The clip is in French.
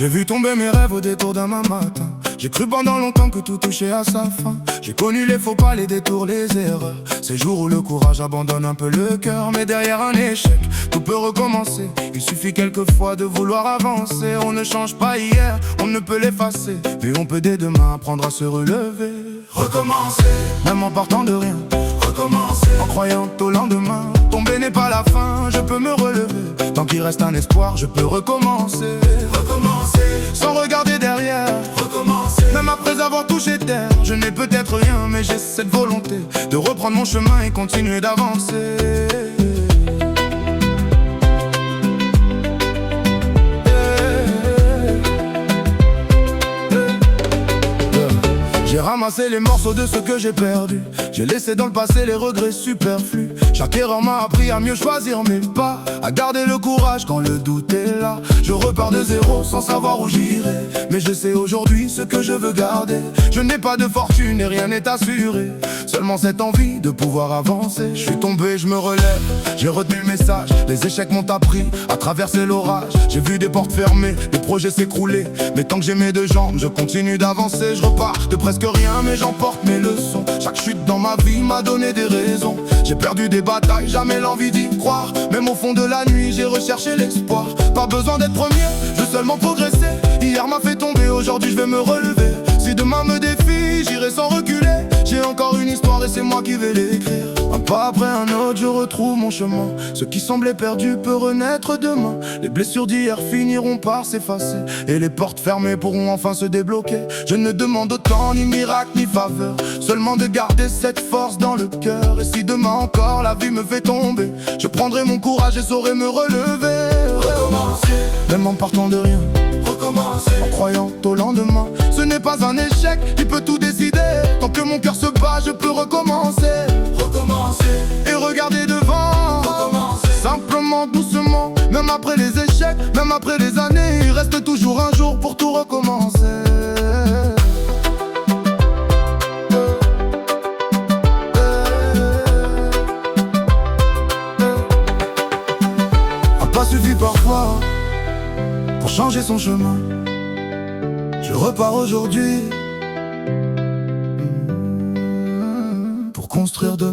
J'ai vu tomber mes rêves au détour d'un matin. J'ai cru pendant longtemps que tout touchait à sa fin. J'ai connu les faux pas, les détours, les erreurs. Ces jours où le courage abandonne un peu le cœur. Mais derrière un échec, tout peut recommencer. Il suffit quelquefois de vouloir avancer. On ne change pas hier, on ne peut l'effacer, mais on peut dès demain apprendre à se relever. Recommencer, même en partant de rien. Recommencer, en croyant au lendemain. Tomber n'est pas la fin, je peux me relever. Tant qu'il reste un espoir, je peux recommencer. Recommencer, sans regarder derrière. Recommencer, même après avoir touché terre. Je n'ai peut-être rien, mais j'ai cette volonté de reprendre mon chemin et continuer d'avancer. J'ai ramassé les morceaux de ce que j'ai perdu. J'ai laissé dans le passé les regrets superflus. Chaque erreur m'a appris à mieux choisir mes pas, à garder le courage quand le doute est là. Je repars de zéro sans savoir où j'irai, mais je sais aujourd'hui ce que je veux garder. Je n'ai pas de fortune et rien n'est assuré, seulement cette envie de pouvoir avancer. Je suis tombé, je me relève, j'ai retenu le message. Les échecs m'ont appris à traverser l'orage. J'ai vu des portes fermées, des projets s'écrouler, mais tant que j'ai mes deux jambes, je continue d'avancer. Je repars de presque rien, mais j'emporte mes leçons. Chaque chute dans ma vie m'a donné des raisons. J'ai perdu des batailles, jamais l'envie d'y croire. Même au fond de la nuit, j'ai recherché l'espoir. Pas besoin d'être premier, je veux seulement progresser. Hier m'a fait tomber, aujourd'hui je vais me relever. Si demain me défie, j'irai sans reculer. J'ai encore une histoire et c'est moi qui vais l'écrire. Un pas après un autre, je retrouve mon chemin. Ce qui semblait perdu peut renaître demain. Les blessures d'hier finiront par s'effacer, et les portes fermées pourront enfin se débloquer. Je ne demande autant ni miracle ni faveur, seulement de garder cette force dans le cœur. Et si demain encore la vie me fait tomber, je prendrai mon courage et saurai me relever. Recommencer, même en partant de rien. Recommencer, en croyant au lendemain. Ce n'est pas un échec qui peut tout décider. Tant que mon cœur se bat, je peux recommencer. Recommencer, et regarder devant. Recommencer, simplement, doucement. Même après les échecs, même après les années, il reste toujours un jour pour tout recommencer. Un pas suffit parfois pour changer son chemin. Je repars aujourd'hui pour construire demain.